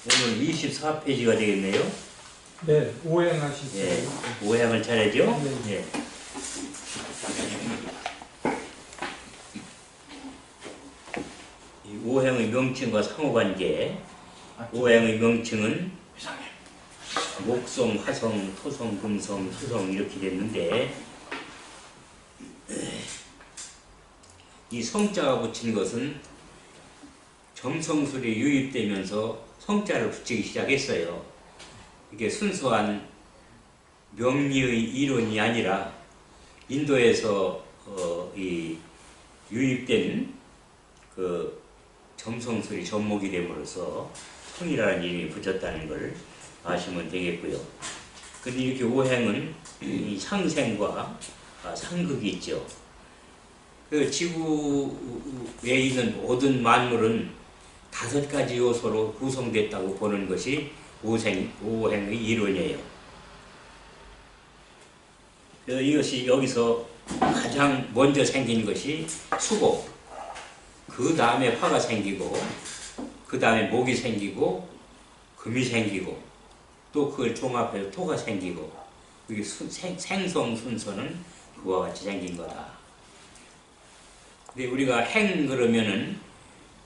오늘 24페이지가 되겠네요. 네, 오행하시죠. 예, 오행을 차례죠. 네. 예. 이 오행의 명칭과 상호관계. 오행의 명칭은 목성, 화성, 토성, 금성, 수성 이렇게 됐는데, 이 성자가 붙인 것은 점성술이 유입되면서 성자를 붙이기 시작했어요. 이게 순수한 명리의 이론이 아니라 인도에서 이 유입된 그 점성술이 접목이 됨으로써 성이라는 이름이 붙였다는 걸 아시면 되겠고요. 근데 이렇게 오행은 이 상생과 상극이 있죠. 그 지구에 있는 모든 만물은 5가지 요소로 구성됐다고 보는 것이 오행의 이론이에요. 이것이 여기서 가장 먼저 생긴 것이 수고, 그 다음에 화가 생기고, 그 다음에 목이 생기고, 금이 생기고, 또 그걸 종합해서 토가 생기고, 이게 생성 순서는 그와 같이 생긴 거다. 근데 우리가 행 그러면은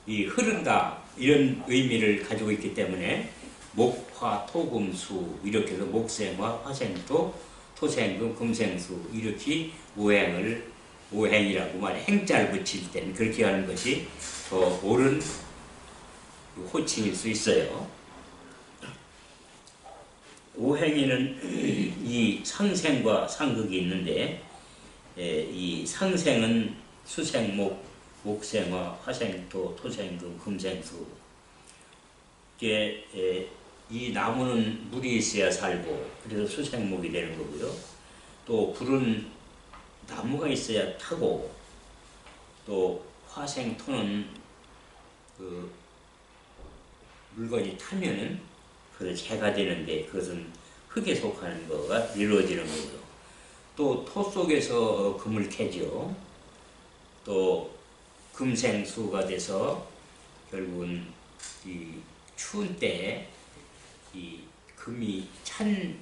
이 흐른다 이런 의미를 가지고 있기 때문에 목화 토금수 이렇게 해서 목생화 화생토 토생금 금생수 이렇게 오행이라고 말해 행자를 붙일 때는 그렇게 하는 것이 더 옳은 호칭일 수 있어요. 오행에는 이 상생과 상극이 있는데, 이 상생은 수생목, 목생화, 화생토, 토생금, 금생수. 이 나무는 물이 있어야 살고, 그래서 수생목이 되는 거고요. 또 불은 나무가 있어야 타고, 또 화생토는 그 물건이 타면은 그 재가 되는데 그것은 흙에 속하는 거가 이루어지는 거고요. 또 토 속에서 금을 캐죠. 또 금생수가 돼서 결국은 이 추운 때에 이 금이 찬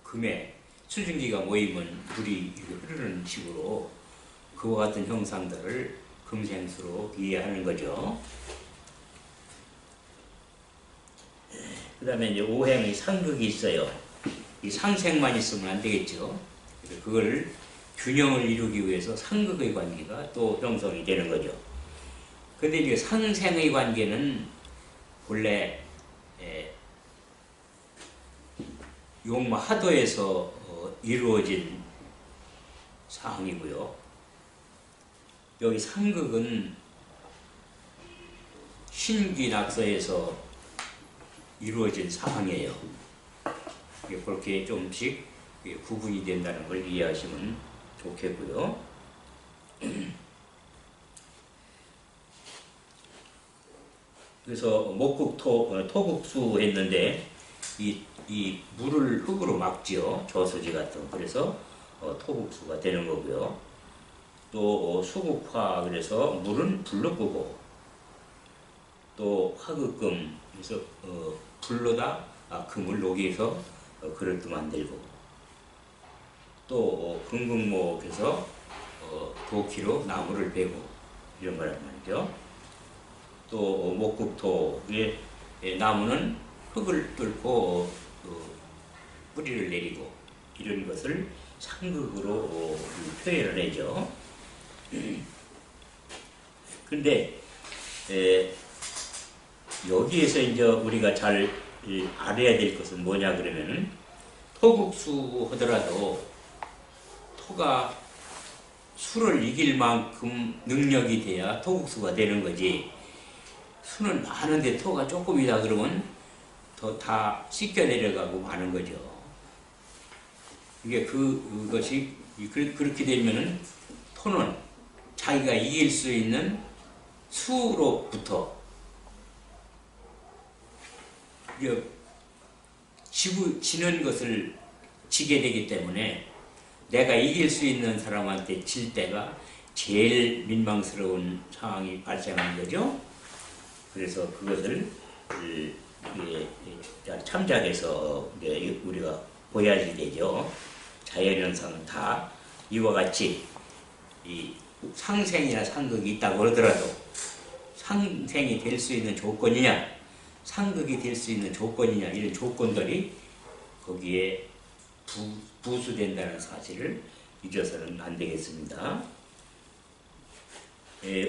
금에 수증기가 모이면 물이 흐르는 식으로 그와 같은 형상들을 금생수로 이해하는 거죠. 그 다음에 이제 오행의 상극이 있어요. 이 상생만 있으면 안 되겠죠. 그래서 그걸 균형을 이루기 위해서 상극의 관계가 또 형성이 되는 거죠. 근데 이제 상생의 관계는 본래 용마 하도에서 이루어진 사항이고요. 여기 상극은 신귀낙서에서 이루어진 사항이에요. 그렇게 좀씩 구분이 된다는 걸 이해하시면 좋겠고요. 그래서 목국토, 토국수 했는데 이 물을 흙으로 막지요. 저수지 같은. 그래서 토국수가 되는 거고요. 또 수국화, 그래서 물은 불로 끄고, 또 화극금, 그래서 불로다 금을 녹여서 그릇도 만들고, 또 금극목에서 도키로 나무를 베고 이런 거란 말이죠. 또 목국토의 나무는 흙을 뚫고 뿌리를 내리고 이런 것을 상극으로 표현을 해죠. 근데 여기에서 이제 우리가 잘 알아야 될 것은 뭐냐 그러면은 토국수 하더라도 토가 수를 이길 만큼 능력이 돼야 토국수가 되는 거지. 수는 많은데 토가 조금이다 그러면 더 다 씻겨 내려가고 마는 거죠. 이게 그것이 그렇게 되면은 토는 자기가 이길 수 있는 수로부터 지는 것을 지게 되기 때문에 내가 이길 수 있는 사람한테 질 때가 제일 민망스러운 상황이 발생하는 거죠. 그래서 그것을 참작해서 우리가 보여야지 되죠. 자연현상은 다 이와 같이 이 상생이나 상극이 있다고 그러더라도 상생이 될 수 있는 조건이냐 상극이 될 수 있는 조건이냐 이런 조건들이 거기에 부수된다는 사실을 잊어서는 안 되겠습니다.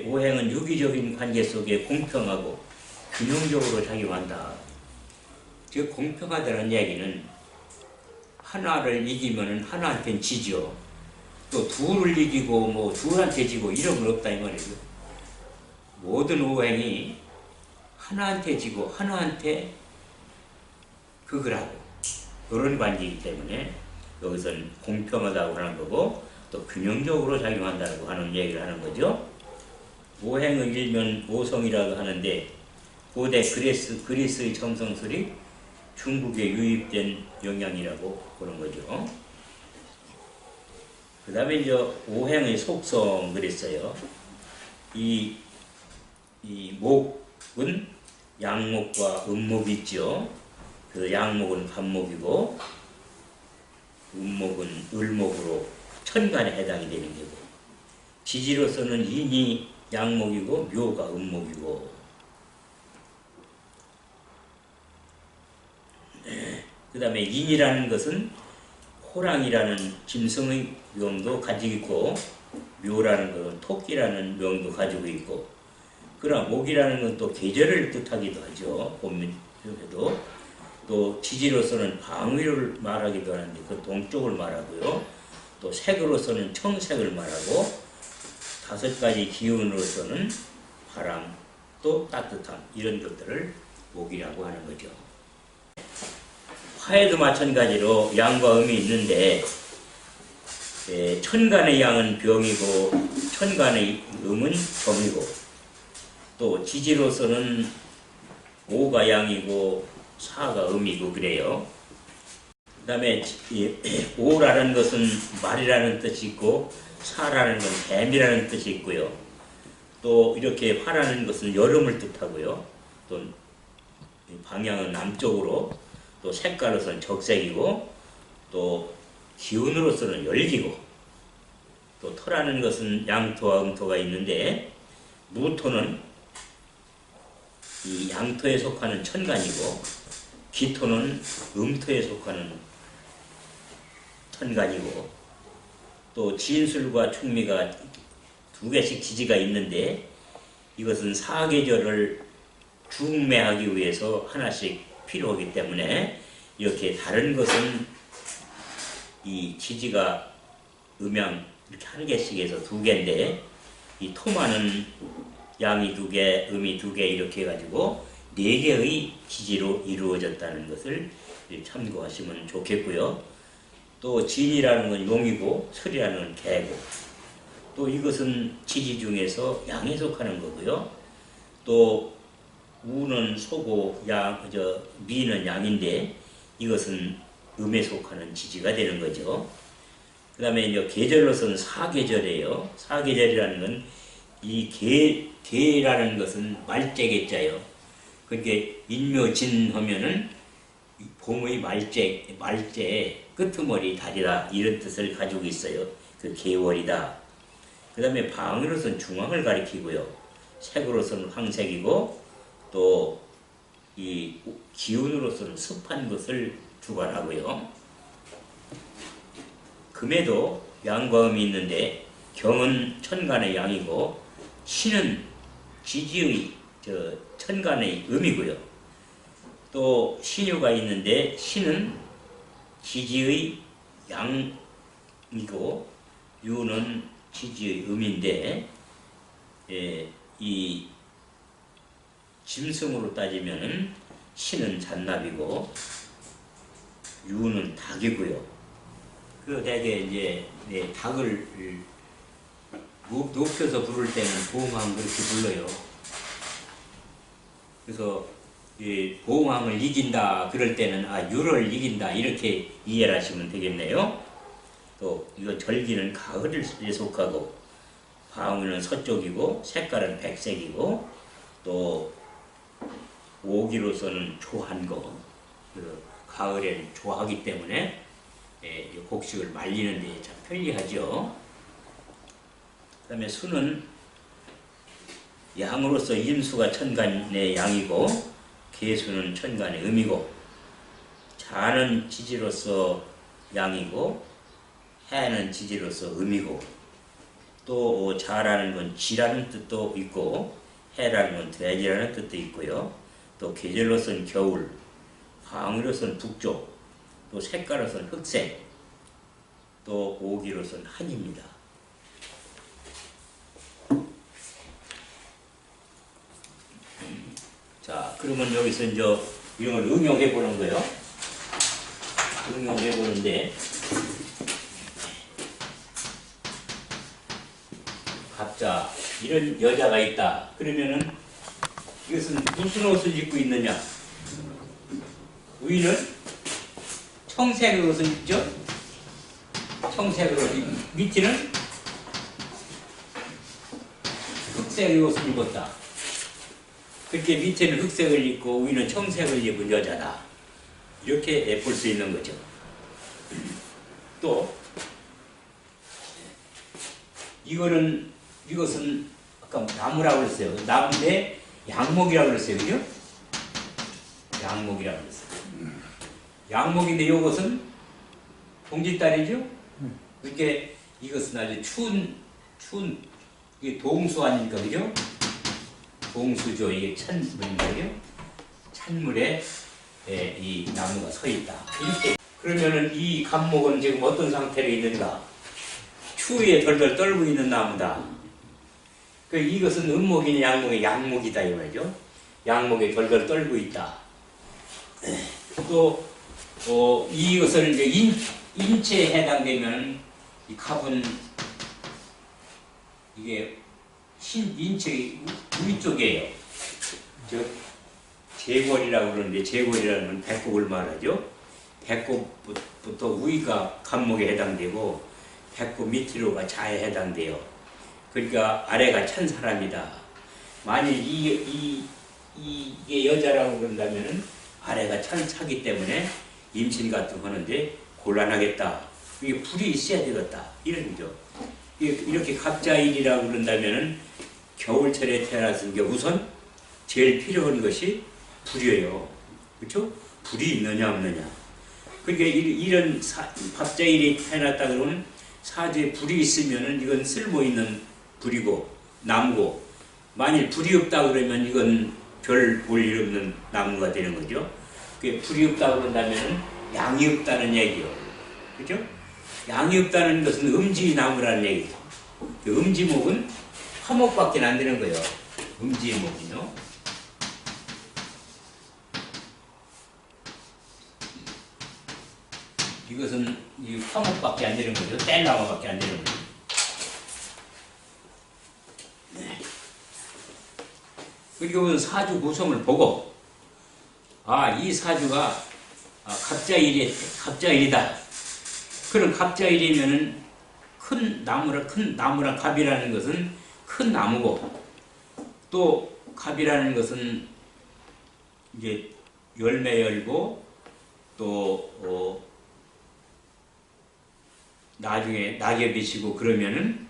오행은 유기적인 관계 속에 공평하고 균형적으로 작용한다. 즉 공평하다는 이야기는 하나를 이기면 하나한테는 지죠. 또 둘을 이기고 뭐 둘한테 지고 이런 건 없다 이 말이죠. 모든 오행이 하나한테 지고 하나한테 극을 하고 그런 관계이기 때문에 여기서는 공평하다고 하는 거고 또 균형적으로 작용한다고 하는 얘기를 하는 거죠. 오행을 일면 오성이라고 하는데 고대 그리스의 점성술이 중국에 유입된 영향이라고 보는 거죠. 그 다음에 이제 오행의 속성 그랬어요. 이 목은 양목과 음목이 있죠. 그 양목은 간목이고 음목은 을목으로 천간에 해당이 되는 거고 지지로서는 인이 양목이고 묘가 음목이고 그 다음에 인이라는 것은 호랑이라는 짐승의 명도 가지고 있고 묘라는 것은 토끼라는 명도 가지고 있고 그러나 목이라는 건 또 계절을 뜻하기도 하죠. 봄에도 또 지지로서는 방위를 말하기도 하는데 그 동쪽을 말하고요. 또 색으로서는 청색을 말하고 5가지 기운으로서는 바람 또 따뜻함 이런 것들을 목이라고 하는 거죠. 화에도 마찬가지로 양과 음이 있는데 천간의 양은 병이고 천간의 음은 병이고 또 지지로서는 오가 양이고 사가 음이고 그래요. 그 다음에 오라는 것은 말이라는 뜻이 있고 사라는 건 뱀이라는 뜻이 있고요. 또 이렇게 화라는 것은 여름을 뜻하고요. 또 방향은 남쪽으로 또 색깔로서는 적색이고 또 기운으로서는 열기고 또 토라는 것은 양토와 음토가 있는데 무토는 이 양토에 속하는 천간이고 기토는 음토에 속하는 천간이고 또 진술과 충미가 2개씩 지지가 있는데 이것은 사계절을 중매하기 위해서 하나씩 필요하기 때문에 이렇게 다른 것은 이 지지가 음양 이렇게 1개씩 해서 2개인데 이 토마는 양이 2개, 음이 2개 이렇게 해가지고 4개의 지지로 이루어졌다는 것을 참고하시면 좋겠고요. 또 진이라는 건 용이고 설이라는 건 개고 또 이것은 지지 중에서 양에 속하는 거고요. 또 우는 소고 미는 양인데 이것은 음에 속하는 지지가 되는 거죠. 그 다음에 이제 계절로서는 사계절이에요. 사계절이라는 건 이 계라는 것은 말재계자예요. 그러니까 인묘진 하면은 봄의 말재 끄트머리 달이다 이런 뜻을 가지고 있어요. 그 계월이다. 그 다음에 방으로서는 중앙을 가리키고요. 색으로서는 황색이고 또 이 기운으로서는 습한 것을 주관하고요. 금에도 양과 음이 있는데 경은 천간의 양이고 신은 지지의 천간의 음이고요. 또 신유가 있는데 신은 지지의 양이고 유는 지지의 음인데 이 짐승으로 따지면 신은 잔나비고 유는 닭이고요. 그 대개 이제 닭을 높여서 부를 때는 보홍왕 그렇게 불러요. 그래서 보홍왕을 이긴다 그럴 때는 유를 이긴다 이렇게 이해를 하시면 되겠네요. 또 이거 절기는 가을에 속하고 방울은 서쪽이고 색깔은 백색이고 또 오기로서는 조한 거, 그 가을에는 조하기 때문에 이 곡식을 말리는 데 참 편리하죠. 그 다음에 수는 양으로서 임수가 천간의 양이고 계수는 천간의 음이고 자는 지지로서 양이고 해는 지지로서 음이고 또 자라는 건 지라는 뜻도 있고 해라는 건 돼지라는 뜻도 있고요. 또 계절로서는 겨울, 방으로서는 북쪽, 또 색깔로서는 흑색, 또 오기로서는 한입니다. 자, 그러면 여기서 이제 이런 걸 응용해 보는 거예요. 응용해 보는데, 각자 이런 여자가 있다. 그러면은 이것은 무슨 옷을 입고 있느냐? 위는 청색 옷을 입죠? 청색 옷, 밑에는 흑색 옷을 입었다. 그렇게 밑에는 흑색을 입고 위는 청색을 입은 여자다. 이렇게 볼 수 있는 거죠. 또 이것은 아까 나무라고 그랬어요. 나무인데 양목이라고 그랬어요. 그죠? 양목이라고 그랬어요. 양목인데 이것은 동짓달이죠? 이렇게 이것은 아주 추운 이게 동수 아닙니까? 그죠? 동수죠. 이게 찬물인가요? 찬물에 이 나무가 서 있다. 이렇게. 그러면은 이 감목은 지금 어떤 상태로 있는가? 추위에 덜덜 떨고 있는 나무다. 그 이것은 음목이냐 양목이 양목이다 이 말이죠. 양목에 덜덜 떨고 있다. 또 이것을 이제 인체에 해당되면 이 갑은 이게 인체 위쪽이에요. 즉 제골이라고 그러는데 제골이라는 건 배꼽을 말하죠. 배꼽부터 위가 갑목에 해당되고 배꼽 밑으로가 자에 해당돼요. 그러니까 아래가 찬 사람이다. 만일 이게 여자라고 그런다면은 아래가 차기 때문에 임신 같은 거 하는데 곤란하겠다. 이게 불이 있어야 되겠다. 이런 거죠. 이렇게 갑자일이라고 그런다면은 겨울철에 태어났으니까 우선 제일 필요한 것이 불이에요. 그렇죠? 불이 있느냐 없느냐. 그러니까 이런 갑자일이 태어났다 그러면 사주에 불이 있으면은 이건 쓸모 있는 불이고 나무고, 만일 불이 없다 그러면 이건 별 볼 일 없는 나무가 되는 거죠. 불이 없다 그런다면 양이 없다는 얘기요. 그죠? 양이 없다는 것은 음지나무라는 얘기죠. 음지목은 화목밖에 안 되는 거예요. 음지목은요. 이것은 이 화목밖에 안 되는 거죠. 뗄나무밖에 안 되는 거죠. 네. 그리고 사주 구성을 보고, 이 사주가 갑자일이다. 그런 갑자일이면은 큰 나무랑 갑이라는 것은 큰 나무고, 또 갑이라는 것은 이제 열매 열고 또 나중에 낙엽이 지고 그러면은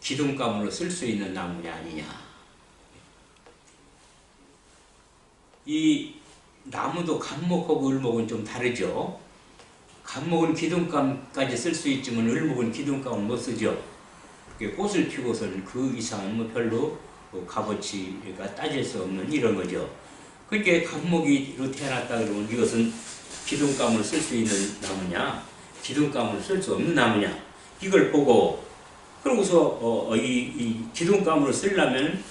기둥감으로 쓸 수 있는 나무냐 아니냐. 이 나무도 갑목하고 을목은 좀 다르죠. 갑목은 기둥감까지 쓸 수 있지만 을목은 기둥감을 못 쓰죠. 꽃을 피고서는 그 이상은 뭐 별로 값어치가 따질 수 없는 이런 거죠. 그러니까 갑목이로 태어났다 그러면 이것은 기둥감을 쓸 수 있는 나무냐, 기둥감을 쓸 수 없는 나무냐, 이걸 보고, 그러고서 이 기둥감으로 쓰려면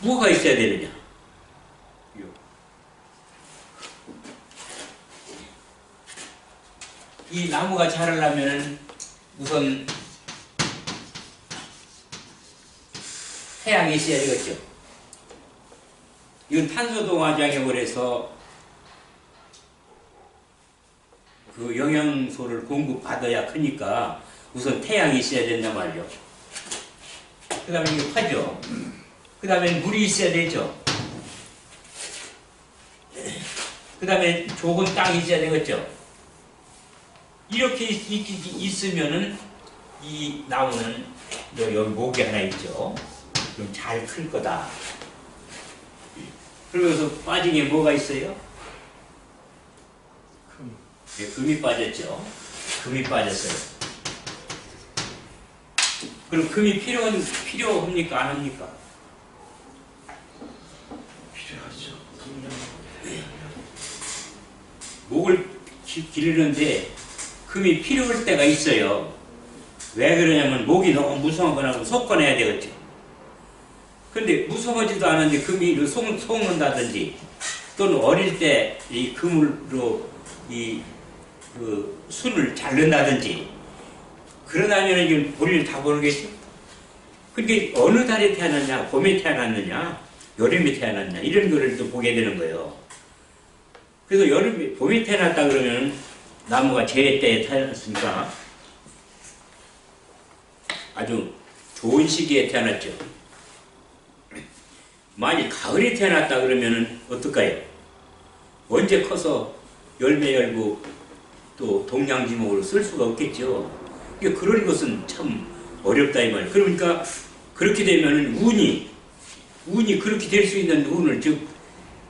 뭐가 있어야 되느냐. 이 나무가 자라려면 우선 태양이 있어야 되겠죠. 이건 탄소동화작용을 해서 그 영양소를 공급받아야 크니까 우선 태양이 있어야 된단 말이죠. 그 다음에 이게 화죠. 그 다음에 물이 있어야 되죠. 그 다음에 좋은 땅이 있어야 되겠죠. 이렇게 있으면은 이 나무는 여기 목이 하나 있죠. 그럼 잘 클 거다. 그러면서 빠진 게 뭐가 있어요? 금이 빠졌죠. 금이 빠졌어요. 그럼 금이 필요합니까? 안 합니까? 필요하죠. 목을 기르는데 금이 필요할 때가 있어요. 왜 그러냐면 목이 너무 무성하거나 섞어내야 되겠죠. 근데 무성하지도 않은데 금이 속는다든지 또는 어릴 때 이 금으로 그 순을 자른다든지 그러다면 이게 볼일 다 보겠죠. 그러니까 어느 달에 태어났냐, 봄에 태어났느냐, 여름에 태어났냐 이런 거를 또 보게 되는 거예요. 그래서 봄에 태어났다 그러면 나무가 재해 때에 태어났으니까 아주 좋은 시기에 태어났죠. 만일 가을에 태어났다 그러면은 어떨까요? 언제 커서 열매 열고 또 동양지목으로 쓸 수가 없겠죠. 그러니까 그런 것은 참 어렵다 이 말이에요. 그러니까 그렇게 되면은 운이 그렇게 될 수 있는 운을 즉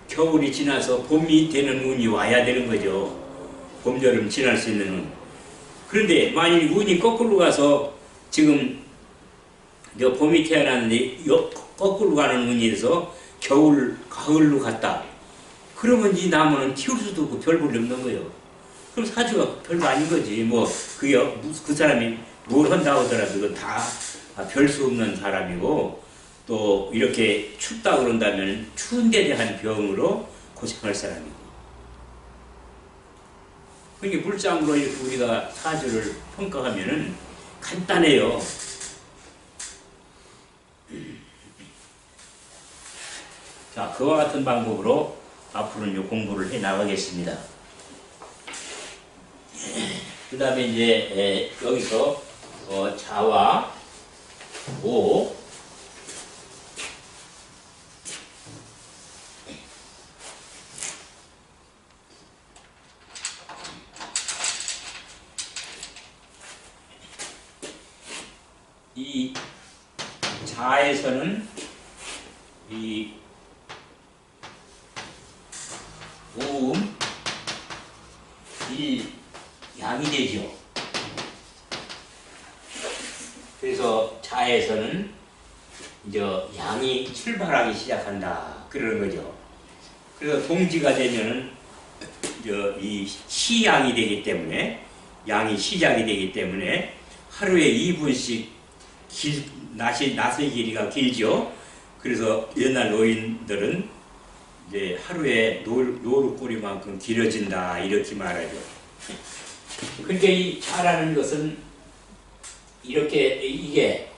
겨울이 지나서 봄이 되는 운이 와야 되는 거죠. 봄, 여름 지날 수 있는 운. 그런데 만일 운이 거꾸로 가서 지금 봄이 태어났는데 거꾸로 가는 운이 돼서 겨울, 가을로 갔다. 그러면 이 나무는 키울 수도 없고 별 볼일 없는 거예요. 그럼 사주가 별거 아닌 거지. 그 사람이 뭘 한다고 하더라도 그건 다 별 수 없는 사람이고 또 이렇게 춥다 그런다면 추운 데 대한 병으로 고생할 사람이고. 그러니까 물상으로 이렇게 우리가 사주를 평가하면은 간단해요. 자, 그와 같은 방법으로 앞으로는 공부를 해 나가겠습니다. 그 다음에 이제 여기서 자와 오 이 자에서는 이 오음 이 양이 되죠. 그래서 자에서는 이제 양이 출발하기 시작한다 그러는 거죠. 그래서 동지가 되면은 이제 이 시양이 되기 때문에 양이 시작이 되기 때문에 하루에 2분씩 낮의 길이가 길죠. 그래서 옛날 노인들은 이제 하루에 노루꼬리만큼 길어진다 이렇게 말하죠. 그러니까 이 자라는 것은 이렇게 이게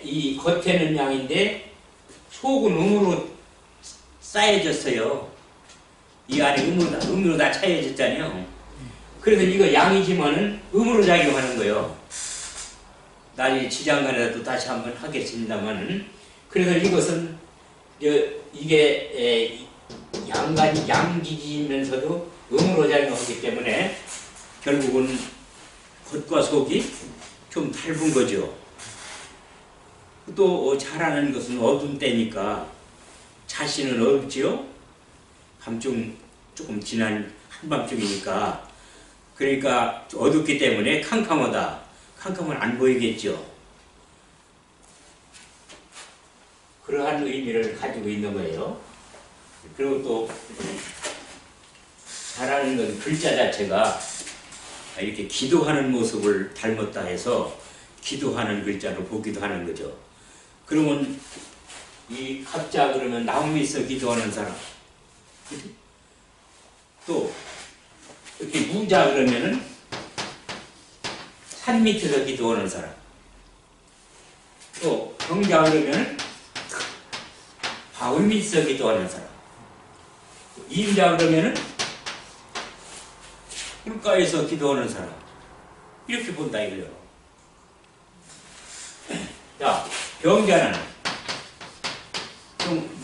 이 겉에는 양인데 속은 음으로 쌓여졌어요. 이 안에 음으로 다 차여졌잖아요. 그래서 이거 양이지만은 음으로 작용하는 거예요. 나중에 지장간에도 다시 한번 하겠습니다만은 그래서 이것은 이게 양기지면서도 음으로 작용하기 때문에 결국은 겉과 속이 좀 닮은 거죠. 또 자라는 것은 어두운 때니까 자신은 어둡지요. 밤중 조금 지난 한밤중이니까 그러니까 어둡기 때문에 캄캄하다. 캄캄은 안 보이겠죠. 그러한 의미를 가지고 있는 거예요. 그리고 또 자라는 건 글자 자체가 이렇게 기도하는 모습을 닮았다 해서 기도하는 글자로 보기도 하는 거죠. 그러면 이 갑자 그러면 나무 밑에서 기도하는 사람, 또 이렇게 무자 그러면은 산 밑에서 기도하는 사람, 또 경자 그러면은 바위 밑에서 기도하는 사람, 임자 그러면은 물가에서 기도하는 사람, 이렇게 본다 이거예요. 자, 병자는 좀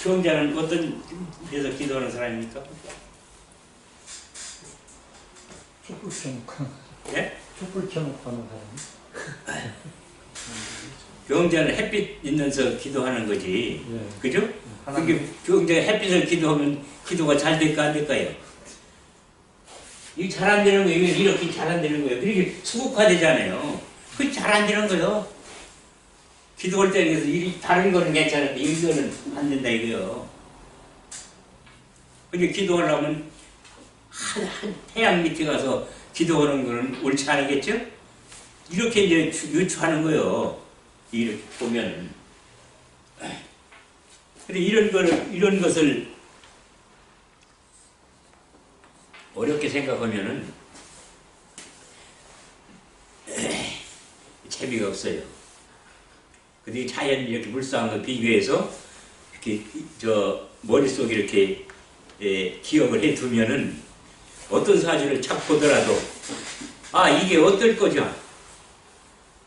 경자는 어떤 데서 기도하는 사람입니까? 촛불 켜놓고 예? 촛불 켜놓고 하는 사람이. 경자는 햇빛 있는서 기도하는 거지. 예. 그죠? 그게 경자 햇빛을 기도하면 기도가 잘 될까 안 될까요? 이게 잘 안 되는 거예요. 이렇게 잘 안 되는 거예요. 이렇게 수국화되잖아요. 그게 잘 안 되는 거예요. 기도할 때는 그래서 다른 거는 괜찮은데 이거는 안 된다 이거요. 그러니까 기도하려면 한 태양 밑에 가서 기도하는 거는 옳지 않겠죠? 이렇게 이제 유추하는 거예요. 이렇게 보면은. 근데 이런 것을 어렵게 생각하면은 재미가 없어요. 근데 자연 이렇게 불쌍한 비교해서 이렇게 머릿속에 이렇게 기억을 해 두면은 어떤 사실을 착 보더라도 아 이게 어떨 거죠?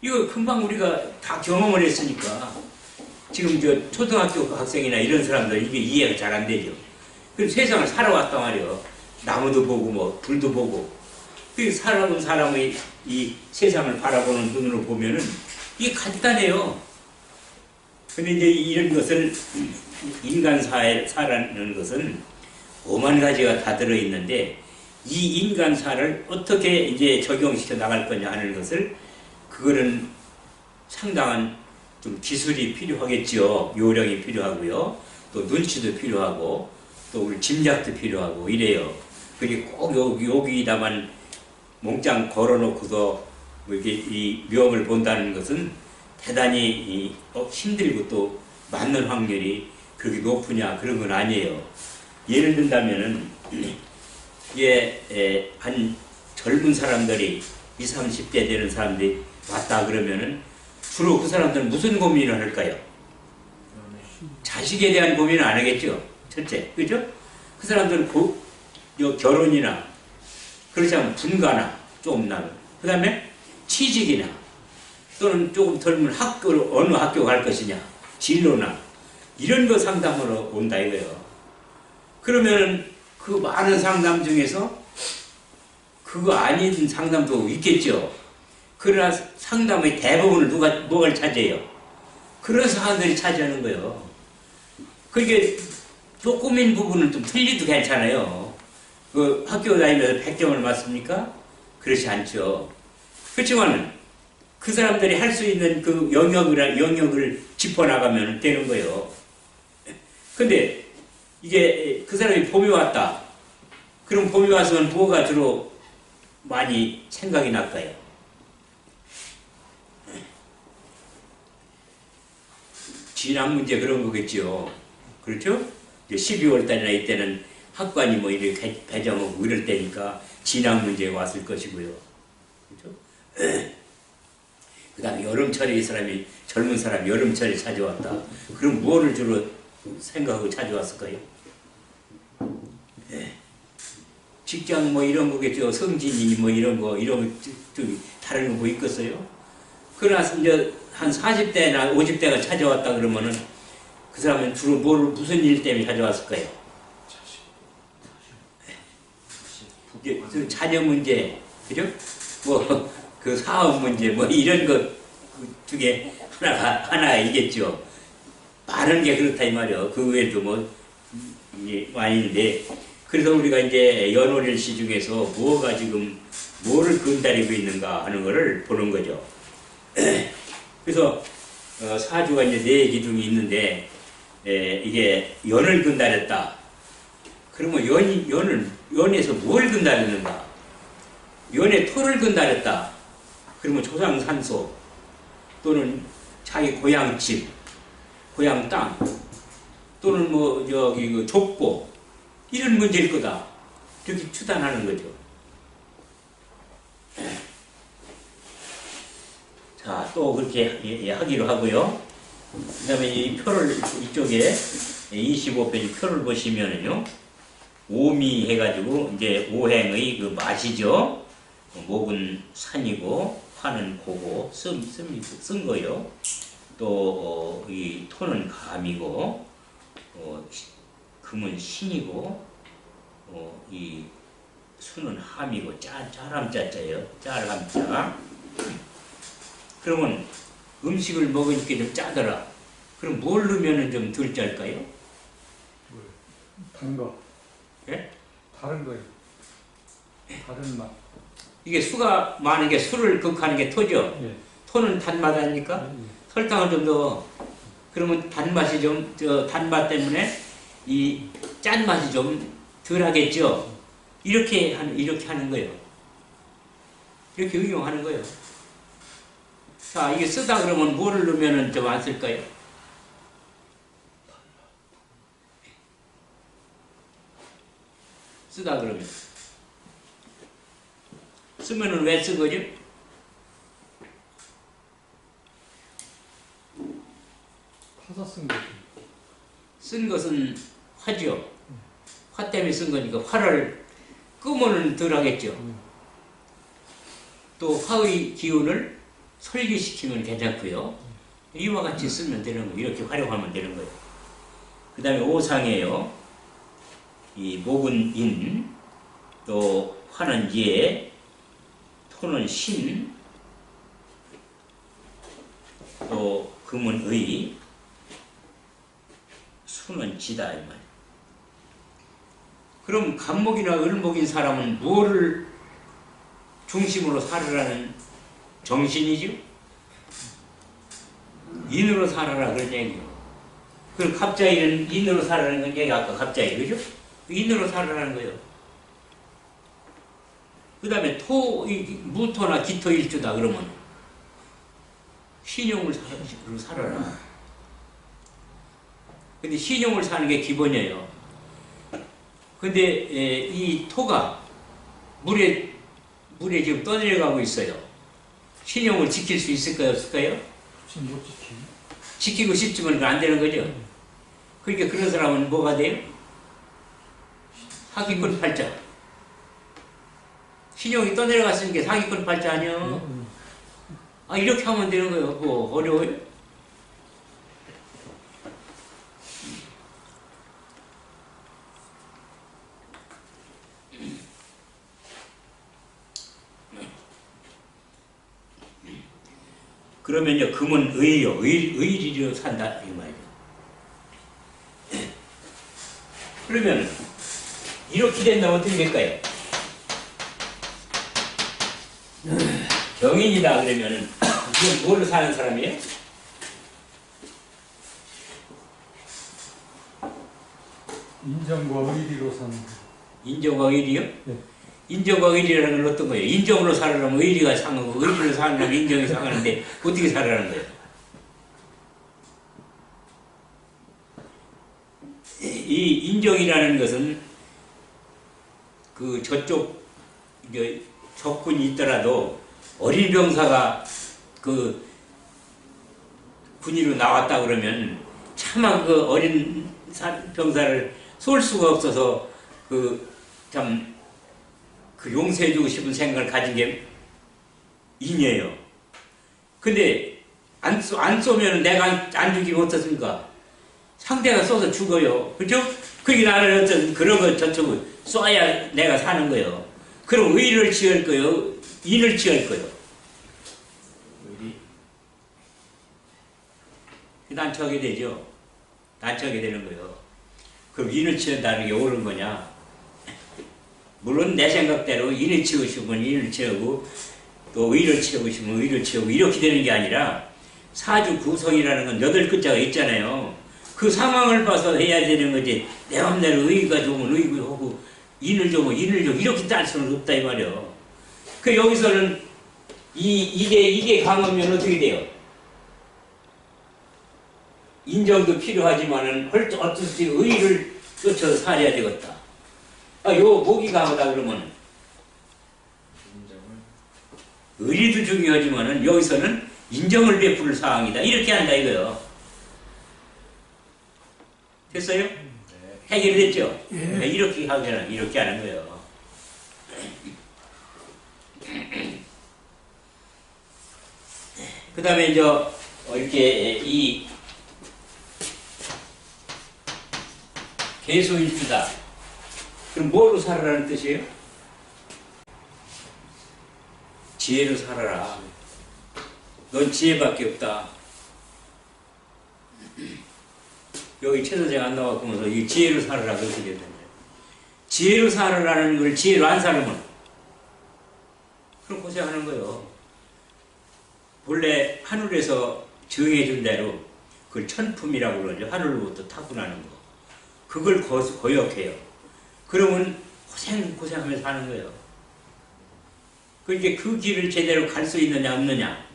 이거 금방 우리가 다 경험을 했으니까 지금 초등학교 학생이나 이런 사람들 이게 이해가 잘 안 되죠. 그럼 세상을 살아왔단 말이에요. 나무도 보고 뭐 불도 보고 그 살아본 사람의 이 세상을 바라보는 눈으로 보면은 이게 간단해요. 근데 이제 이런 것을 인간사라는 것은 5만 가지가 다 들어있는데 이 인간사를 어떻게 이제 적용시켜 나갈 거냐 하는 것을 그거는 상당한 좀 기술이 필요하겠죠. 요령이 필요하고요. 또 눈치도 필요하고 또 우리 짐작도 필요하고 이래요. 그게 꼭 여기다만 몽땅 걸어놓고서 뭐 이렇게 이 묘업을 본다는 것은 대단히 힘들고 또 맞는 확률이 그렇게 높으냐 그런 건 아니에요. 예를 든다면은 이게 한 젊은 사람들이 20, 30대 되는 사람들이 왔다 그러면은 주로 그 사람들은 무슨 고민을 할까요? 자식에 대한 고민은 안 하겠죠. 첫째, 그죠? 그 사람들은 결혼이나 그렇지 않으면 분가나 조금 나면 그 다음에 취직이나 또는 조금 젊은 학교를 어느 학교 갈 것이냐 진로나 이런 거 상담으로 온다 이거예요. 그러면 그 많은 상담 중에서 그거 아닌 상담도 있겠죠. 그러나 상담의 대부분을 누가 차지해요? 그런 사람들이 차지하는 거예요. 그게 조금인 부분은 좀 틀리도 괜찮아요. 그 학교 다니면서 100점을 맞습니까? 그렇지 않죠. 그렇지만 그 사람들이 할 수 있는 그 영역을 짚어나가면 되는 거예요. 근데 이게 그 사람이 봄이 왔다. 그럼 봄이 왔으면 뭐가 주로 많이 생각이 날까요? 진학 문제 그런 거겠죠. 그렇죠? 이제 12월 달이나 이때는 학관이 뭐 이렇게 배정하고 이럴 때니까 진학 문제가 왔을 것이고요. 그렇죠? 그 다음에 여름철에 이 사람이, 젊은 사람이 여름철에 찾아왔다. 그럼 뭐를 주로 생각하고 찾아왔을까요? 직장 뭐 이런 거겠죠. 성진이 뭐 이런 거, 다른 거 뭐 있겠어요? 그러나 이제 한 40대나 50대가 찾아왔다 그러면은 그 사람은 주로 무슨 일 때문에 찾아왔을까요? 자녀 문제, 그죠? 뭐 그 사업 문제, 뭐 이런 것 중에 하나이겠죠. 많은 게 그렇다 이 말이요. 그 외에도 뭐 많이 있는데, 그래서 우리가 이제 연월일시 중에서 뭐가 지금 뭐를 근달이고 있는가 하는 거를 보는 거죠. 그래서 사주가 이제 4기둥이 있는데 이게 연을 근달했다. 그러면 연에서 뭘 근달했는가? 연에 토를 근달했다. 그러면 조상산소 또는 자기 고향집, 고향 땅 또는 뭐 그 족보 이런 문제일 거다. 이렇게 추단하는 거죠. 자, 또 그렇게 하기로 하고요. 그 다음에 이 표를 이쪽에 25페이지 표를 보시면은요. 오미 해가지고 이제 오행의 그 맛이죠. 목은 산이고 화는 고고 쓴 거요. 또 이 토는 감이고 금은 신이고 이 수는 함이고 짤함자자예요. 짤함자. 그러면 음식을 먹으니까 좀 짜더라. 그럼 뭘 넣으면 좀 덜 짤까요? 단 거. 예? 다른 거예요. 다른 맛. 이게 수가 많은 게 수를 극하는 게 토죠. 예. 토는 단맛 아닙니까? 예. 설탕을 좀 넣어. 그러면 단맛이 좀, 단맛 때문에 이 짠맛이 좀 덜 하겠죠? 이렇게 하는 거예요. 이렇게 응용하는 거예요. 자, 이게 쓰다 그러면 뭐를 넣으면 좀 안 쓸까요? 쓰다 그러면. 쓰면은 왜 쓴 거죠? 타서 쓴 거지. 쓴 것은 화죠. 화 때문에 쓴 거니까 화를 끄면은 덜 하겠죠. 또 화의 기운을 설기시키면 괜찮고요. 이와 같이 쓰면 되는 거예요. 이렇게 활용하면 되는 거예요. 그 다음에 오상이에요. 이 목은 인, 또 화는 예, 토는 신, 또 금은 의, 수는 지다 이 말이에요. 그럼 간목이나 을목인 사람은 뭐를 중심으로 살으라는 정신이죠? 인으로 살아라 그런 얘기예요. 그럼 갑자기는 인으로 살아라는 건 얘기 아까 갑자기 그죠? 인으로 살아라는 거예요. 그 다음에 무토나 기토일주다 그러면 신용을 살아라. 근데 신용을 사는 게 기본이에요. 근데 이 토가 물에 지금 떠내려가고 있어요. 신용을 지킬 수 있을까요? 없을까요? 지금 못 지키. 지키고 싶지만 안 되는 거죠. 그러니까 그런 사람은 뭐가 돼요? 사기꾼 팔자. 신용이 떠내려갔으니까 사기꾼 팔자 아니요. 아, 이렇게 하면 되는 거예요. 뭐 어려워요? 그러면요, 금은 의요. 의리로 산다. 이 말이죠. 그러면, 이렇게 된다면 어떻게 될까요? 경인이다 그러면은, 이건 뭘로 사는 사람이에요? 인정과 의리로 사는 거. 인정과 의리요? 네. 인정과 의리라는 건 어떤 거예요? 인정으로 살아라면 의리가 상하고, 의리로 살아라면 인정이 상하는데, 어떻게 살아라는 거예요? 이 인정이라는 것은 그 저쪽 적군이 있더라도 어린 병사가 그 군의로 나왔다 그러면 차마 그 어린 병사를 쏠 수가 없어서 그 용서해주고 싶은 생각을 가진 게 인이에요. 근데 안 쏘면 내가 안 죽이면 어떻습니까? 상대가 쏘서 죽어요. 그죠? 그게 나는 어떤 그런 거 저쪽을 쏴야 내가 사는 거예요. 그럼 의를 취할 거예요? 인을 취할 거예요? 의리? 난처하게 되죠. 난처하게 되는 거예요. 그럼 인을 취한다는 게 옳은 거냐? 물론 내 생각대로 인을 취하고 싶으면 인을 취하고 또 의를 취하고 싶으면 의를 취하고 이렇게 되는 게 아니라 사주 구성이라는 건 8글자가 있잖아요. 그 상황을 봐서 해야 되는 거지. 내 맘대로 의가 좋으면 의고 하고 인을 좋으면 인을 좋고 이렇게 딸 수는 없다 이 말이요. 그 여기서는 이게 강하면 어떻게 돼요? 인정도 필요하지만은 어쩔 수 없이 의를 쫓아서 살아야 되겠다. 요 목이 강하다 그러면 의리도 중요하지만은 여기서는 인정을 베풀 사항이다. 이렇게 한다 이거요. 됐어요? 해결이 됐죠? 네. 이렇게 하면 이렇게 하는 거예요. 그 다음에 이제 이렇게 이 개소일주다. 그럼 뭐로 살아라는 뜻이에요? 지혜로 살아라. 넌 지혜밖에 없다. 여기 최선생 안 나왔으면서 이 지혜로 살아라 그렇게 되는데, 지혜로 살아라는 걸 지혜로 안 살면 그럼 고생하는 거예요. 본래 하늘에서 정해준 대로 그걸 천품이라고 그러죠. 하늘로부터 타고나는 거. 그걸 거역해요. 그러면 고생하면서 사는 거예요. 그러니까 그 길을 제대로 갈 수 있느냐 없느냐.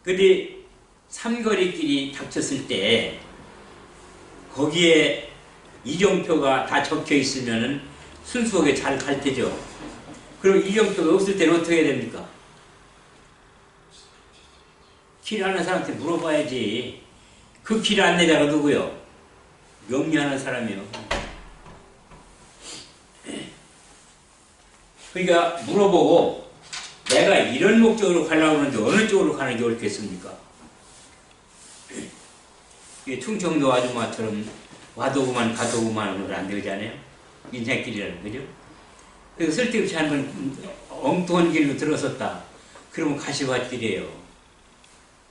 근데 삼거리길이 닥쳤을 때 거기에 이정표가 다 적혀 있으면은 순수하게 잘 갈 테죠. 그럼 이정표가 없을 때는 어떻게 해야 됩니까? 길 아는 사람한테 물어봐야지. 그 길 안내자가 누구요? 명리하는 사람이요. 그러니까 물어보고 내가 이런 목적으로 가려고 하는데 어느 쪽으로 가는 게 옳겠습니까? 충청도 아줌마처럼 와도구만 가도구만 하면 안 되잖아요. 인생길이라는 거죠. 그래서 쓸데없이 한번 엉뚱한 길로 들어섰다. 그러면 가시밭길이에요.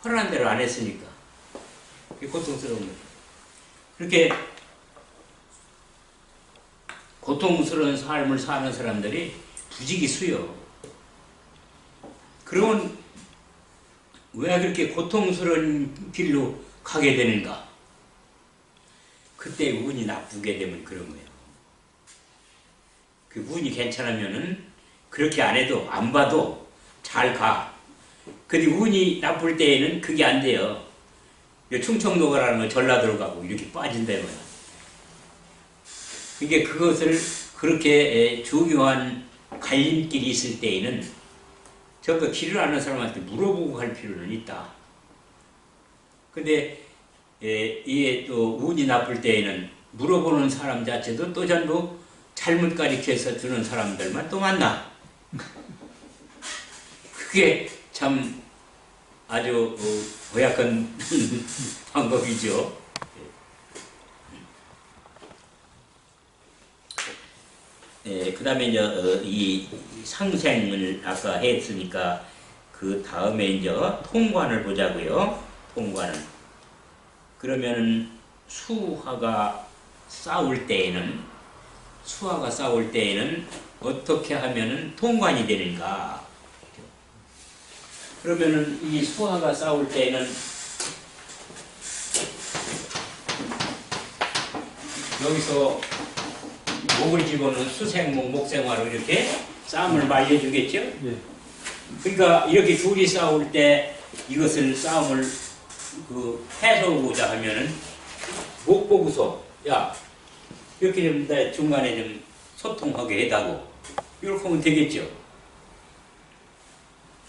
허락한 대로 안 했으니까. 그게 고통스러운 거예요. 그렇게 고통스러운 삶을 사는 사람들이 부지기수요. 그러면 왜 그렇게 고통스러운 길로 가게 되는가? 그때 운이 나쁘게 되면 그런 거예요. 그 운이 괜찮으면은 그렇게 안 해도 안 봐도 잘 가. 근데 운이 나쁠 때에는 그게 안 돼요. 충청도 가라는 거 전라도로 가고 이렇게 빠진다는 거야. 그게 그것을 그렇게 중요한 갈림길이 있을 때에는 저거 길을 아는 사람한테 물어보고 갈 필요는 있다. 근데 이게 또 운이 나쁠 때에는 물어보는 사람 자체도 또 전부 잘못 가르쳐서 주는 사람들만 또 만나. 그게 참 아주 고약한 방법이죠. 그 다음에 이제 이 상생을 아까 했으니까 그 다음에 이제 통관을 보자고요. 통관은 그러면은 수화가 싸울 때에는 어떻게 하면은 통관이 되는가? 그러면은 이 수화가 싸울 때에는 여기서 목을 집어넣은 수생목, 목생화로 이렇게 싸움을 말려주겠죠? 예. 그러니까 이렇게 둘이 싸울 때 이것을 싸움을 해소하고자 하면은 목 보고서 야 이렇게 좀 중간에 좀 소통하게 해다고 이렇게 하면 되겠죠.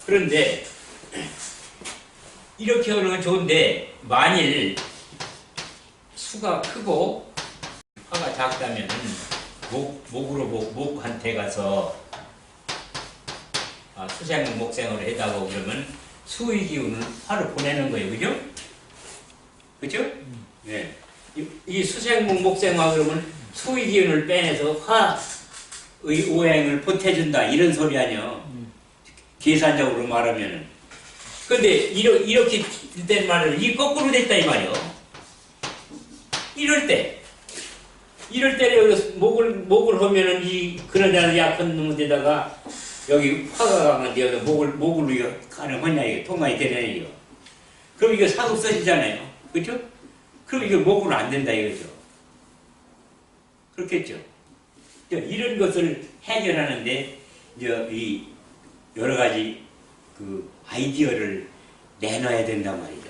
그런데 이렇게 하는 건 좋은데 만일 수가 크고 화가 작다면은 목한테 가서 수생목 목생으로 해다고 그러면 수의 기운을 화로 보내는 거예요. 그죠? 그죠? 네. 이 수생목 목생화 그러면 수의 기운을 빼내서 화의 오행을 보태준다. 이런 소리 아니요. 계산적으로 말하면은. 근데 이렇게 된 말은 이 거꾸로 됐다 이 말이요. 이럴 때 여기 목을 하면은 이 그러자는 약한 놈에다가 여기 화가 가는데 여기 목을 이거 가능하냐 이게 통관이 되냐 이거. 그럼 이거 사고 써지잖아요. 그렇죠? 그럼 이거 목은 안 된다 이거죠. 그렇겠죠. 이런 것을 해결하는데 이제 이 여러 가지 그 아이디어를 내놔야 된단 말이죠.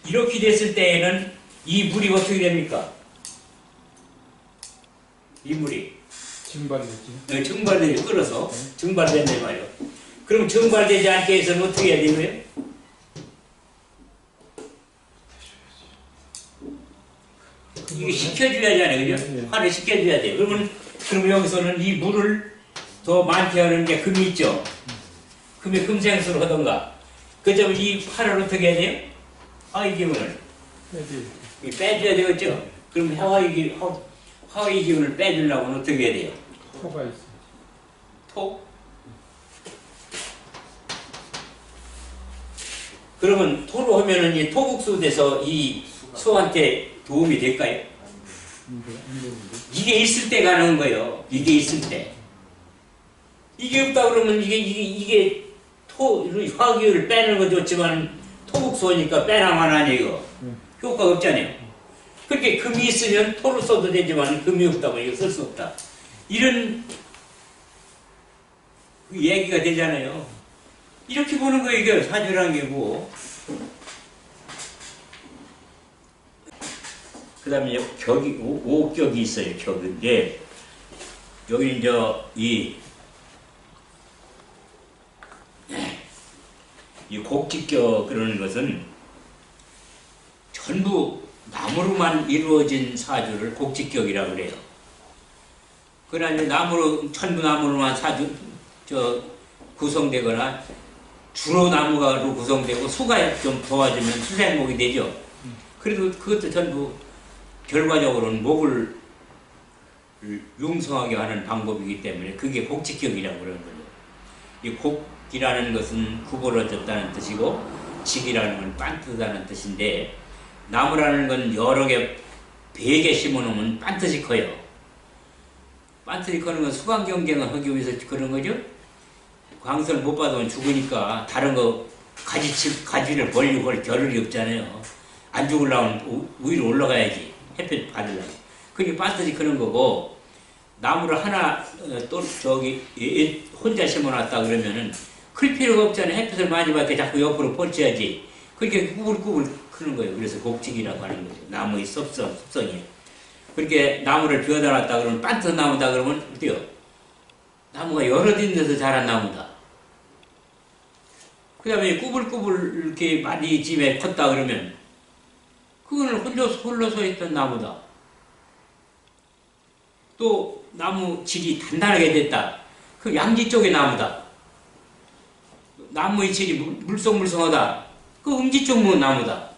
이렇게 됐을 때에는 이 물이 어떻게 됩니까? 이 물이 증발되지. 증발되지 끓어서 증발된단 말이에요. 그럼 증발되지 않게 해서는 어떻게 해야 되고요? 이게 식혀줘야 하잖아요, 그죠? 네. 화를 식혀줘야 돼요. 그러면 여기서는 이 물을 더 많게 하는 게 금이 있죠. 금이 금생수로 하던가. 그점 이 화를 어떻게 해야 돼요? 이 기운을 빼지. 빼줘야 되겠죠? 그럼 화의 기운을 빼주려면 어떻게 해야 돼요? 토가 있어. 토? 그러면 토로 하면은 이 토국수 돼서 이 소한테 도움이 될까요? 안 되는데. 이게 있을 때 가는 거예요. 이게 있을 때. 이게 없다 그러면 이게 화기를 빼는 건 좋지만 토국수니까 빼나만 하니 이거 효과가 없잖아요. 그렇게 금이 있으면 토로 써도 되지만 금이 없다면 이거 쓸 수 없다. 이런 얘기가 되잖아요. 이렇게 보는 거예요. 이게 사주라는 게 뭐. 그 다음에 격이, 오격이 있어요. 격인데, 여기 이제 이 곡직격 그러는 것은 전부 나무로만 이루어진 사주를 곡직격이라고 그래요. 그러나 이제 전부 나무로만 구성되거나 주로 나무가로 구성되고 수가 좀 도와주면 수생목이 되죠. 그래도 그것도 전부 결과적으로는 목을 융성하게 하는 방법이기 때문에 그게 곡직격이라고 그러는 거죠. 이 곡이라는 것은 구부러졌다는 뜻이고 직이라는 건 빤듯하다는 뜻인데 나무라는 건 여러 개, 100개 심어놓으면 빤듯이 커요. 빤듯이 커는 건 수강 경쟁을 하기 위해서 그런 거죠. 광선을 못 받으면 죽으니까 다른 거 가지를 벌리고 할 겨를이 없잖아요. 안 죽으려면 위로 올라가야지. 햇빛 받으려면. 그게 빤듯이 크는 거고 나무를 하나 또 혼자 심어놨다 그러면은 클 필요가 없잖아요. 햇빛을 많이 받게 자꾸 옆으로 뻗쳐야지. 그렇게 꾸불꾸불 크는 거예요. 그래서 곡직이라고 하는 거죠. 나무의 습성이에요. 그렇게 나무를 비워다 놨다 그러면 빤듯한 나무다 그러면 어때요? 나무가 여러 데서 자란 나무다. 그 다음에 꾸불꾸불 이렇게 많이 집에 컸다 그러면 그거는 홀로 서 있던 나무다. 또 나무 질이 단단하게 됐다. 그 양지 쪽의 나무다. 나무의 질이 물성물성하다. 그 음지 쪽 나무다.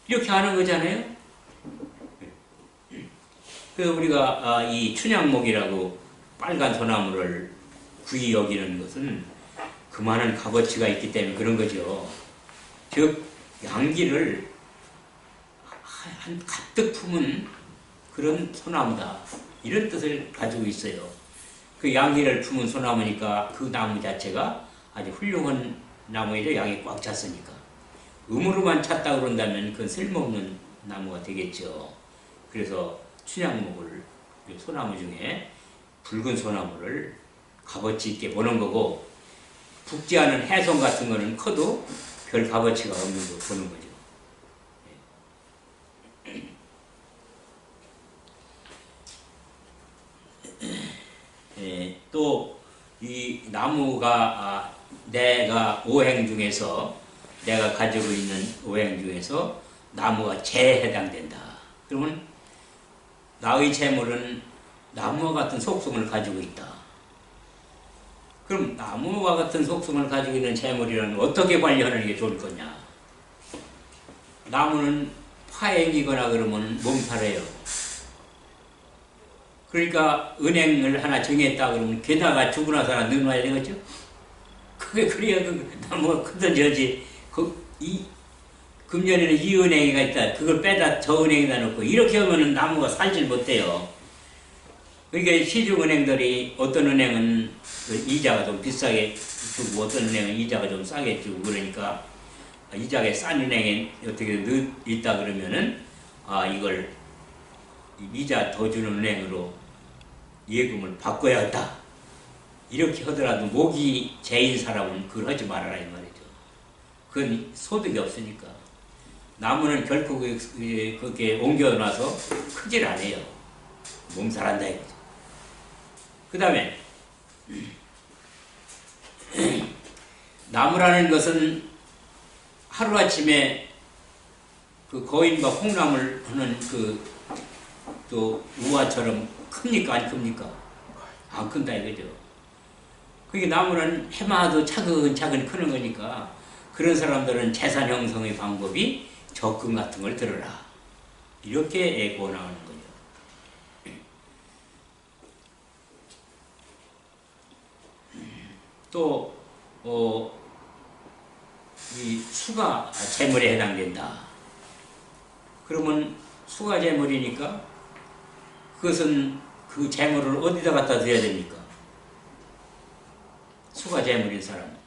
이렇게 하는 거잖아요. 그래서 우리가 이 춘향목이라고 빨간 소나무를 구이 여기는 것은 그만한 값어치가 있기 때문에 그런 거죠. 즉 양기를 한 가득 품은 그런 소나무다. 이런 뜻을 가지고 있어요. 그 양기를 품은 소나무니까 그 나무 자체가 아주 훌륭한 나무이죠. 양이 꽉 찼으니까. 음으로만 찼다 그런다면 그건 쓸모없는 나무가 되겠죠. 그래서 춘향목을 소나무 중에 붉은 소나무를 값어치 있게 보는 거고 붉지 않은 해성 같은 거는 커도 별 값어치가 없는 거 보는 거죠. 또 이 나무가 내가 가지고 있는 오행 중에서 나무가 재에 해당된다. 그러면 나의 재물은 나무와 같은 속성을 가지고 있다. 그럼 나무와 같은 속성을 가지고 있는 재물이라는 어떻게 관리하는 게 좋을 거냐? 나무는 파행이거나 그러면 몸살해요. 그러니까 은행을 하나 정했다 그러면 게다가 죽고 나서 하나 넣어놔야 되겠죠? 그래야 나무가 크든지 하지. 금년에는 이 은행이가 있다. 그걸 빼다 저 은행에다 놓고 이렇게 하면은 나무가 살질 못해요. 그러니까 시중은행들이 어떤 은행은 이자가 좀 비싸게 주고 어떤 은행은 이자가 좀 싸게 주고 그러니까 이자가 싼 은행에 어떻게 있다 그러면은 이걸 이자 더 주는 은행으로 예금을 바꿔야겠다. 이렇게 하더라도 목이 재인 사람은 그걸 하지 말아라 이 말이죠. 그건 소득이 없으니까. 나무는 결코 그렇게 옮겨놔서 크질 않아요. 몸살한다 이거죠. 그 다음에 나무라는 것은 하루아침에 그 거인과 콩나물 하는 또 우화처럼 큽니까 안 큽니까? 안 큰다 이거죠. 그게 나무는 해마도 차근차근 크는 거니까 그런 사람들은 재산 형성의 방법이 적금 같은 걸 들어라. 이렇게 권하는 거죠. 또 이 수가 재물에 해당된다. 그러면 수가 재물이니까 그것은 그 재물을 어디다 갖다 둬야 됩니까? 수가 재물인 사람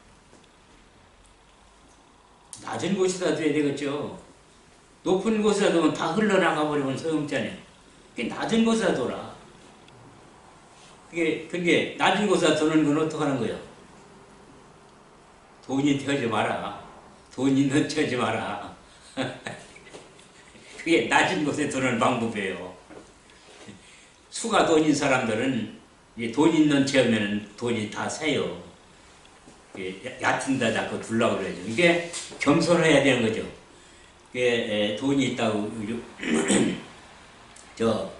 낮은 곳에다 둬야 되겠죠. 높은 곳에다 두면 다 흘러나가 버리면 소용없잖아요. 낮은 곳에다 둬라. 그게 낮은 곳에다 두는 건 어떻게 하는 거예요? 돈이 튀지 마라. 돈 있는 척 하지 마라. 그게 낮은 곳에 두는 방법이에요. 수가 돈인 사람들은 돈 있는 척 하면 돈이 다 새요. 얕은 데 자꾸 둘라고 그러죠. 이게 겸손해야 되는 거죠. 이게 돈이 있다고 저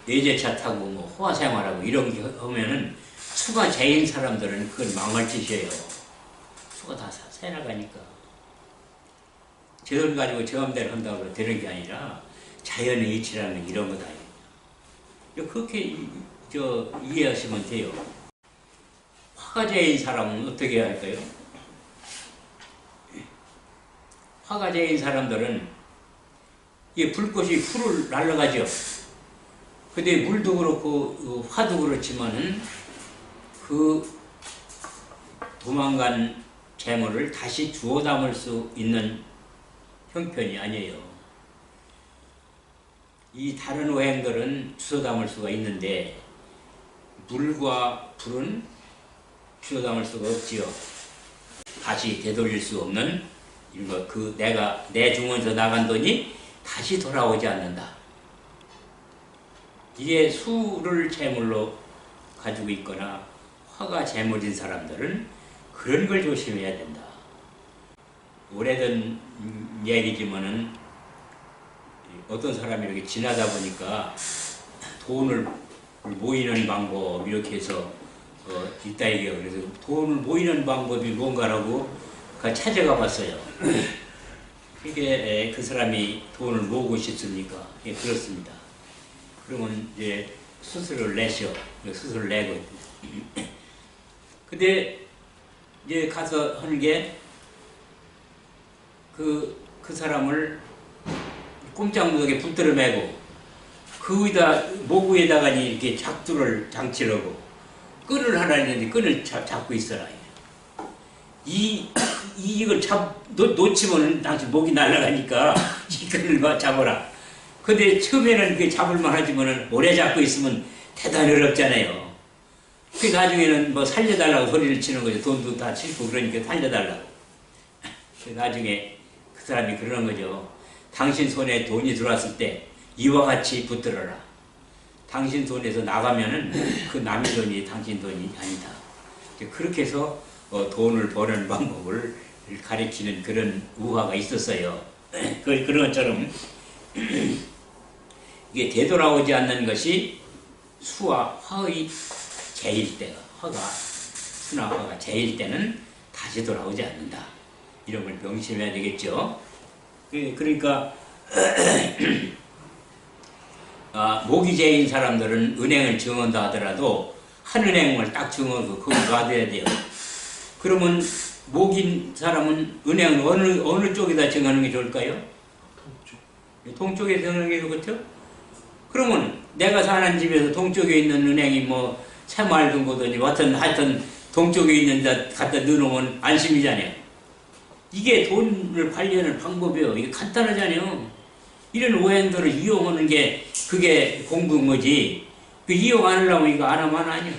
외제차 타고 뭐 호화 생활하고 이런 게 하면은 수가 재인 사람들은 그건 망할 짓이에요. 수가 다 새나가니까. 제 돈 가지고 제 맘대로 한다고 되는 게 아니라 자연의 이치라는 이런 거다. 그렇게 이해하시면 돼요. 화가제인 사람은 어떻게 해야 할까요? 화가제인 사람들은 이 불꽃이 풀을 날라가죠. 근데 물도 그렇고 화도 그렇지만은 그 도망간 재물을 다시 주워 담을 수 있는 형편이 아니에요. 이 다른 오행들은 주워 담을 수가 있는데 물과 불은 주워 담을 수가 없지요. 다시 되돌릴 수 없는 이런 거, 내가 내 주머니에서 나간 돈이 다시 돌아오지 않는다. 이게 수를 재물로 가지고 있거나 화가 재물인 사람들은 그런 걸 조심해야 된다. 오래된 얘기지만은 어떤 사람이 이렇게 지나다 보니까 돈을 모이는 방법 이렇게 해서 있다 얘기해요. 그래서 돈을 모이는 방법이 뭔가라고 찾아가 봤어요. 이게 그 사람이 돈을 모으고 싶습니까? 예, 그렇습니다. 그러면 이제 수수료를 내셔. 수수료를 내고. 근데 이제 가서 하는 게 그 사람을 꼼짝무하게 붙들어 매고 그 위에다 목 위에다가 이렇게 작두를 장치를 하고 끈을 하나 있는데 끈을 잡고 있어라. 이걸 놓치면 당신 목이 날아가니까 이 끈을 잡아라. 근데 처음에는 그게 잡을만 하지만은 오래 잡고 있으면 대단히 어렵잖아요. 그 나중에는 뭐 살려달라고 소리를 치는 거죠. 돈도 다 치고 그러니까 살려달라고. 그 나중에 그 사람이 그러는 거죠. 당신 손에 돈이 들어왔을 때 이와 같이 붙들어라. 당신 손에서 나가면은 그 남의 돈이 당신 돈이 아니다. 그렇게 해서 돈을 버는 방법을 가리키는 그런 우화가 있었어요. 그런 것처럼 이게 되돌아오지 않는 것이 수와 화의 재일 때가 수나 화가 재일 때는 다시 돌아오지 않는다. 이런 걸 명심해야 되겠죠. 그러니까 목이 재인 사람들은 은행을 정한다 하더라도 한 은행을 딱 정하고 거기 놔둬야 돼요. 그러면 목인 사람은 은행을 어느 쪽에다 정하는 게 좋을까요? 동쪽에 정하는 게 좋겠죠? 그러면 내가 사는 집에서 동쪽에 있는 은행이 뭐 새마을금고든지 하여튼 동쪽에 있는 데 갖다 넣어놓으면 안심이잖아요. 이게 돈을 관리하는 방법이에요. 이게 간단하잖아요. 이런 오행들을 이용하는 게 그게 공부인 거지. 그 이용 안 하려면 이거 안 하면 아니에요.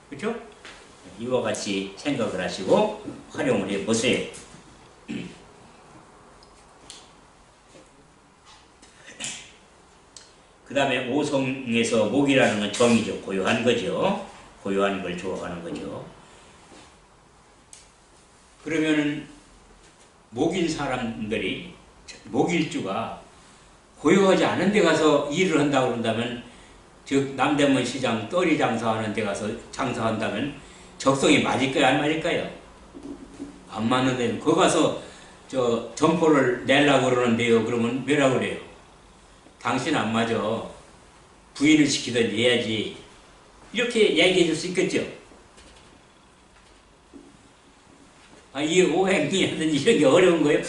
그렇죠? 이와 같이 생각을 하시고 활용을 해보세요. 그 다음에 오성에서 목이라는 건 정이죠. 고요한 거죠. 고요한 걸 좋아하는 거죠. 그러면은 목인 사람들이 목일주가 고요하지 않은 데 가서 일을 한다고 그런다면 즉 남대문 시장 떨이 장사하는 데 가서 장사한다면 적성이 맞을까요? 안 맞을까요? 안 맞는 데는 거기 가서 점포를 내려고 그러는데요. 그러면 뭐라고 그래요? 당신 안 맞아. 부인을 시키든지 해야지. 이렇게 얘기해 줄 수 있겠죠. 이게 오행이라든지 이런 게 어려운 거예요.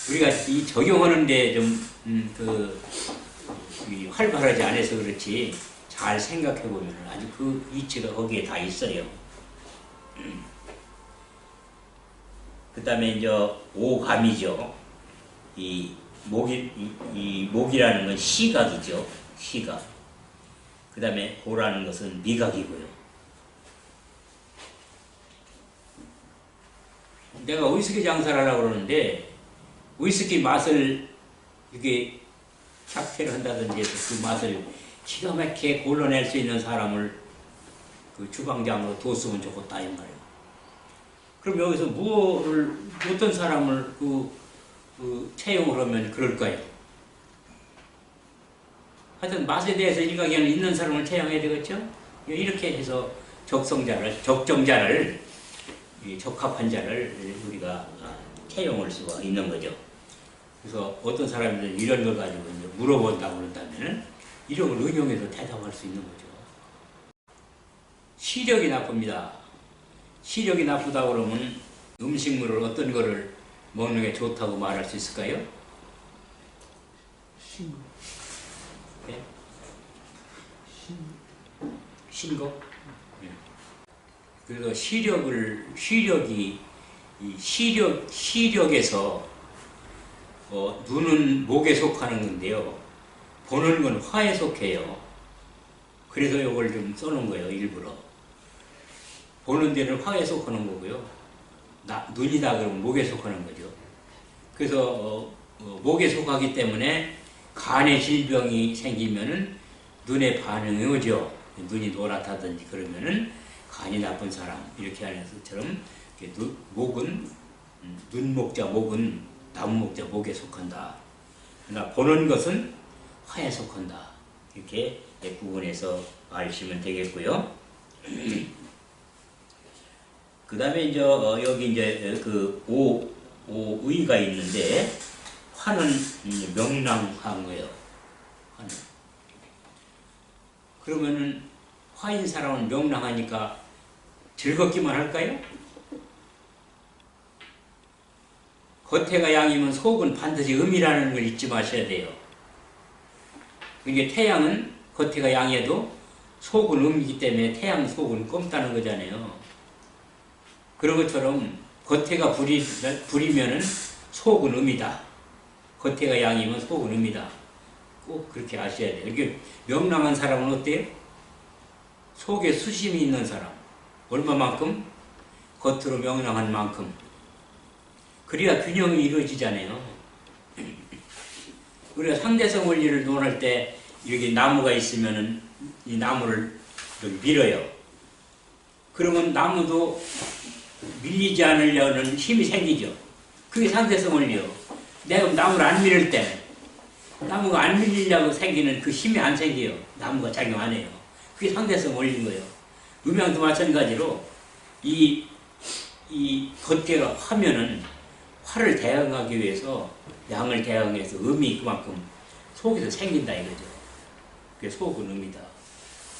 우리가 이 적용하는데 좀, 이 활발하지 않아서 그렇지, 잘 생각해 보면 아주 그 이치가 거기에 다 있어요. 그 다음에 이제 오감이죠. 이 목이라는 건 시각이죠. 시각. 그 다음에 고라는 것은 미각이고요. 내가 위스키 장사를 하려고 그러는데, 위스키 맛을 이렇게 칵테일을 한다든지 해서 그 맛을 기가 막히게 골라낼 수 있는 사람을 그 주방장으로 뒀으면 좋겠다, 이 말이에요. 그럼 여기서 어떤 사람을 채용을 하면 그럴까요? 하여튼 맛에 대해서 일각에는 있는 사람을 채용해야 되겠죠? 이렇게 해서 적정자를, 적합한 자를 우리가 채용할 수가 있는 거죠. 그래서 어떤 사람들은 이런 걸 가지고 물어본다고 그런다면 이런 걸 응용해서 대답할 수 있는 거죠. 시력이 나쁩니다. 시력이 나쁘다 그러면 음식물을 어떤 거를 먹는 게 좋다고 말할 수 있을까요? 네? 신거? 네. 그래서 시력에서 눈은 목에 속하는 건데요. 보는 건 화에 속해요. 그래서 이걸 좀 써놓은 거예요, 일부러. 보는 데는 화에 속하는 거고요. 눈이다 그러면 목에 속하는 거죠. 그래서 목에 속하기 때문에 간의 질병이 생기면은 눈에 반응이 오죠. 눈이 노랗다든지 그러면은 간이 나쁜 사람, 이렇게 하는 것처럼 목은 눈목자 목은 나무목자 목에 속한다. 그러나 보는 것은 화에 속한다. 이렇게 구분해서 아시면 되겠고요. 그 다음에 이제 여기 이제 그 오의가 있는데, 화는 명랑한 거예요. 화는. 그러면은 화인 사람은 명랑하니까 즐겁기만 할까요? 겉에가 양이면 속은 반드시 음이라는 걸 잊지 마셔야 돼요. 그러니까 태양은 겉에가 양해도 속은 음이기 때문에 태양 속은 검다는 거잖아요. 그런 것처럼 겉에가 불이면은 속은 음이다. 겉에가 양이면 속은 음이다. 꼭 그렇게 아셔야 돼요. 이렇게 명랑한 사람은 어때요? 속에 수심이 있는 사람. 얼마만큼? 겉으로 명랑한 만큼. 그래야 균형이 이루어지잖아요. 우리가 상대성 원리를 논할 때 여기 나무가 있으면은 이 나무를 여기 밀어요. 그러면 나무도 밀리지 않으려는 힘이 생기죠. 그게 상대성 원리요. 내가 나무를 안 밀을 때 나무가 안 밀리려고 생기는 그 힘이 안 생겨요. 나무가 작용 안 해요. 그게 상대성 원리인 거예요. 음양도 마찬가지로 이 겉에가 화면은 화를 대응하기 위해서 양을 대응해서 음이 그만큼 속에서 생긴다 이거죠. 그게 속은 음이다.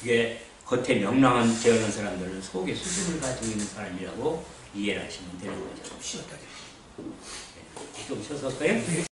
이게 겉에 명랑한 재어는 사람들은 속에 수심을 가지고 있는 사람이라고 이해를 하시면 되는 거죠. 좀 쉬었다. 좀 쉬어서 할까요?